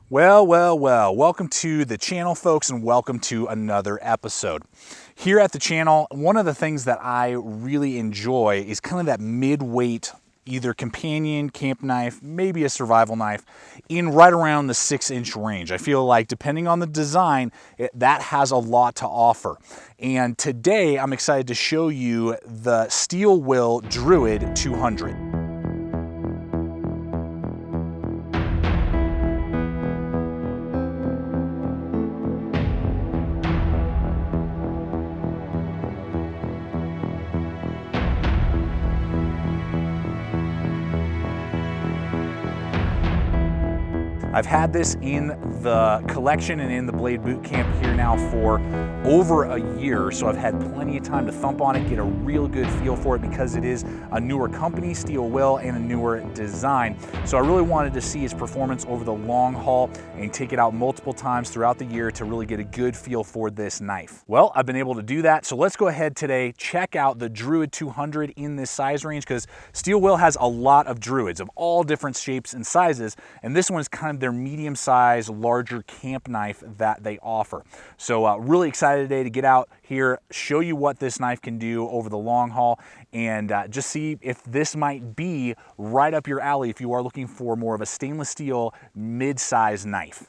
Well, welcome to the channel, folks, and welcome to another episode. Here at the channel, one of the things that I really enjoy is kind of that mid-weight, either companion, camp knife, maybe a survival knife, in right around the 6-inch range. I feel like depending on the design, that has a lot to offer. And today, I'm excited to show you the Steel Will Druid 200. I've had this in the collection and in the Blade Boot Camp here now for over a year, so I've had plenty of time to thump on it, get a real good feel for it because it is a newer company, Steel Will, and a newer design. So I really wanted to see its performance over the long haul and take it out multiple times throughout the year to really get a good feel for this knife. Well, I've been able to do that, so let's go ahead today, check out the Druid 200 in this size range, because Steel Will has a lot of Druids of all different shapes and sizes, and this one is kind of their medium-sized, larger camp knife that they offer. So really excited today to get out here, show you what this knife can do over the long haul, and just see if this might be right up your alley if you are looking for more of a stainless steel mid-size knife.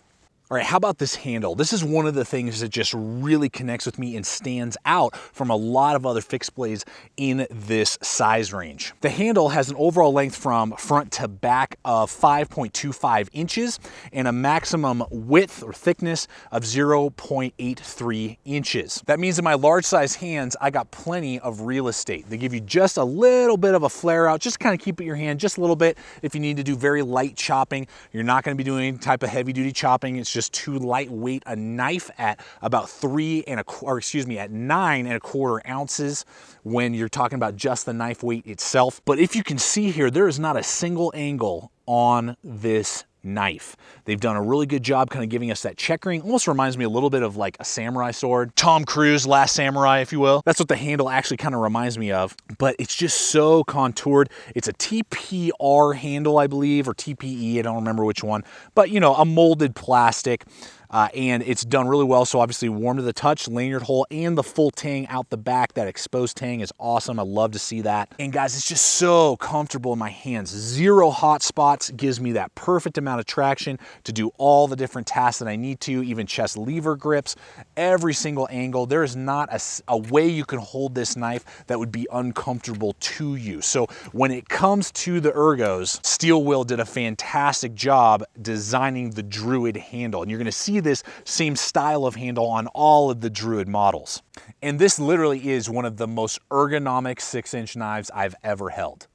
All right, how about this handle? This is one of the things that just really connects with me and stands out from a lot of other fixed blades in this size range. The handle has an overall length from front to back of 5.25 inches and a maximum width or thickness of 0.83 inches. That means in my large size hands, I got plenty of real estate. They give you just a little bit of a flare out, just kind of keep it in your hand just a little bit. If you need to do very light chopping, you're not going to be doing any type of heavy duty chopping. It's just too lightweight a knife at about at 9.25 ounces when you're talking about just the knife weight itself. But if you can see here, there is not a single angle on this knife. They've done a really good job kind of giving us that checkering. Almost reminds me a little bit of like a samurai sword. Tom Cruise, Last Samurai, if you will. That's what the handle actually kind of reminds me of, but it's just so contoured. It's a TPR handle, I believe, or TPE, I don't remember which one, but you know, a molded plastic. And it's done really well, so obviously warm to the touch, lanyard hole, and the full tang out the back. That exposed tang is awesome. I love to see that. And guys, it's just so comfortable in my hands. Zero hot spots, gives me that perfect amount of traction to do all the different tasks that I need to, even chest lever grips, every single angle. There is not a way you can hold this knife that would be uncomfortable to you. So when it comes to the ergos, Steel Will did a fantastic job designing the Druid handle. And you're gonna see this same style of handle on all of the Druid models. And this literally is one of the most ergonomic 6-inch knives I've ever held.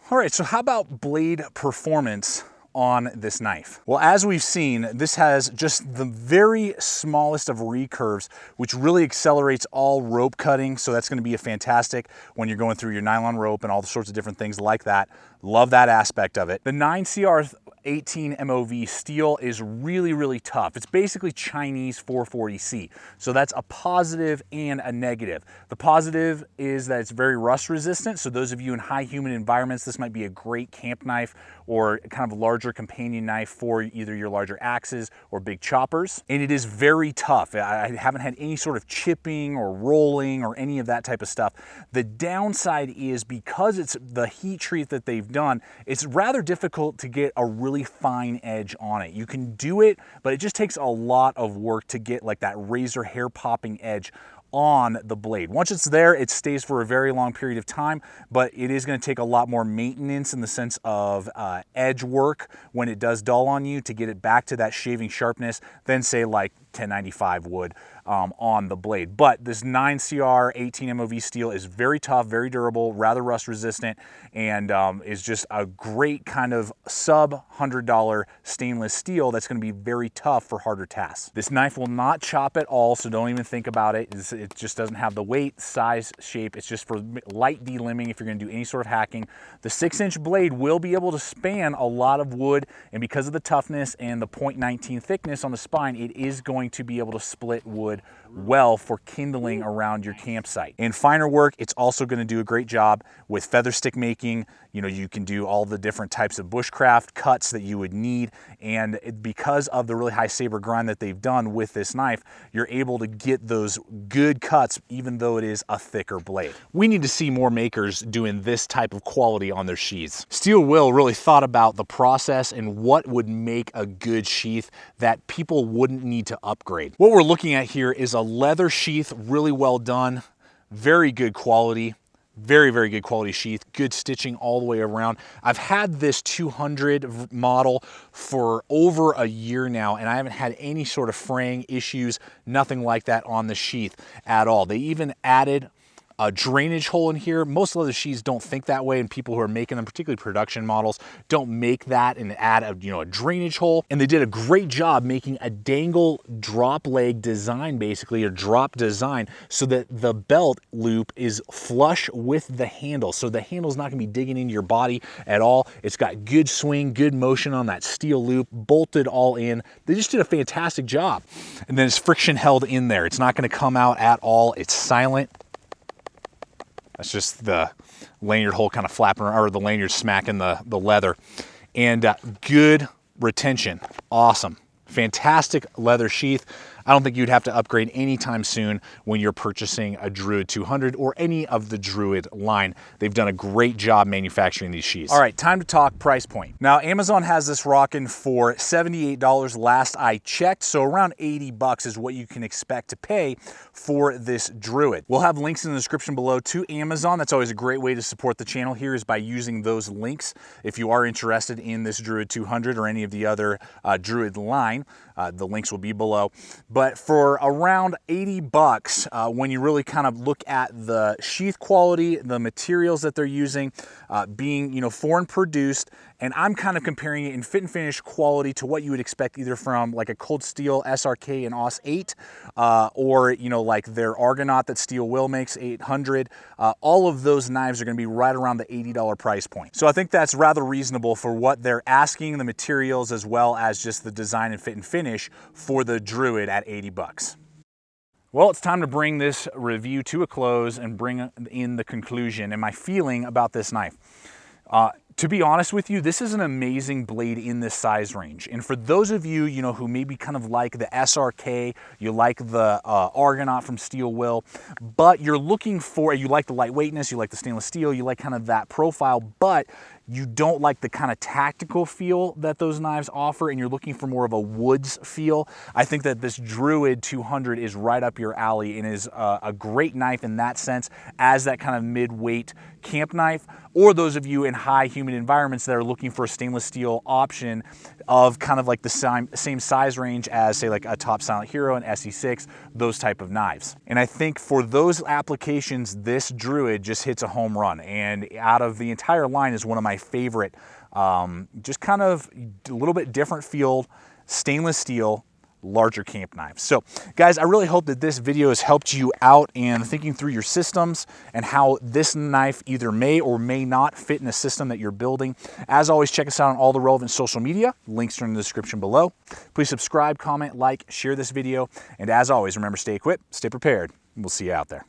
All right, so how about blade performance on this knife? Well, as we've seen, this has just the very smallest of recurves, which really accelerates all rope cutting. So that's going to be a fantastic when you're going through your nylon rope and all the sorts of different things like that. Love that aspect of it. The 9CR18 MOV steel is really tough. It's basically Chinese 440C. So that's a positive and a negative. The positive is that it's very rust resistant. So those of you in high humid environments, this might be a great camp knife or kind of a larger companion knife for either your larger axes or big choppers. And it is very tough. I haven't had any sort of chipping or rolling or any of that type of stuff. The downside is because it's the heat treat that they've done, it's rather difficult to get a really fine edge on it. You can do it, but it just takes a lot of work to get like that razor hair popping edge on the blade. Once it's there, it stays for a very long period of time, but it is going to take a lot more maintenance in the sense of edge work when it does dull on you to get it back to that shaving sharpness than say like 1095 would on the blade. But this 9CR18 MOV steel is very tough, very durable, rather rust resistant, and is just a great kind of sub $100 stainless steel that's going to be very tough for harder tasks. This knife will not chop at all, so don't even think about it. It just doesn't have the weight, size, shape. It's just for light delimbing if you're going to do any sort of hacking. The 6-inch blade will be able to span a lot of wood, and because of the toughness and the 0.19 thickness on the spine, it is going going to be able to split wood well for kindling around your campsite. In finer work, it's also going to do a great job with feather stick making. You know, you can do all the different types of bushcraft cuts that you would need, and because of the really high saber grind that they've done with this knife, you're able to get those good cuts even though it is a thicker blade. We need to see more makers doing this type of quality on their sheaths. Steel Will really thought about the process and what would make a good sheath that people wouldn't need to upgrade. What we're looking at here is a leather sheath, really well done, very good quality. Very, very good quality sheath, good stitching all the way around. I've had this 200 model for over a year now, and I haven't had any sort of fraying issues, nothing like that on the sheath at all. They even added a drainage hole in here. Most leather sheaths don't think that way, and people who are making them, particularly production models, don't make that and add a drainage hole. And they did a great job making a dangle drop leg design, basically a drop design, so that the belt loop is flush with the handle. So the handle's not gonna be digging into your body at all. It's got good swing, good motion on that steel loop, bolted all in. They just did a fantastic job. And then it's friction held in there. It's not gonna come out at all. It's silent. That's just the lanyard hole kind of flapping, or the lanyard smacking the leather. And good retention, awesome. Fantastic leather sheath. I don't think you'd have to upgrade anytime soon when you're purchasing a Druid 200 or any of the Druid line. They've done a great job manufacturing these sheaths. All right, time to talk price point. Now, Amazon has this rocking for $78 last I checked, so around 80 bucks is what you can expect to pay for this Druid. We'll have links in the description below to Amazon. That's always a great way to support the channel here, is by using those links if you are interested in this Druid 200 or any of the other Druid line. The links will be below. But for around 80 bucks, when you really kind of look at the sheath quality, the materials that they're using, being foreign produced, and I'm kind of comparing it in fit and finish quality to what you would expect either from like a Cold Steel SRK and AUS 8, or like their Argonaut that Steel Will makes 800. All of those knives are going to be right around the $80 price point. So I think that's rather reasonable for what they're asking, the materials as well as just the design and fit and finish for the Druid at 80 bucks. Well, it's time to bring this review to a close and bring in the conclusion and my feeling about this knife. To be honest with you, this is an amazing blade in this size range. And for those of you, who maybe kind of like the SRK, you like the Argonaut from Steel Will, but you're looking for, you like the lightweightness, you like the stainless steel, you like kind of that profile, but you don't like the kind of tactical feel that those knives offer, and you're looking for more of a woods feel, I think that this Druid 200 is right up your alley and is a great knife in that sense, as that kind of mid-weight camp knife, or those of you in high humid environments that are looking for a stainless steel option of kind of like the same size range as, say, like a Top Silent Hero and SE6, those type of knives. And I think for those applications, this Druid just hits a home run, and out of the entire line is one of my favorite, just kind of a little bit different feel, stainless steel, larger camp knives. So guys, I really hope that this video has helped you out in thinking through your systems and how this knife either may or may not fit in a system that you're building. As always, check us out on all the relevant social media. Links are in the description below. Please subscribe, comment, like, share this video. And as always, remember, stay equipped, stay prepared, and we'll see you out there.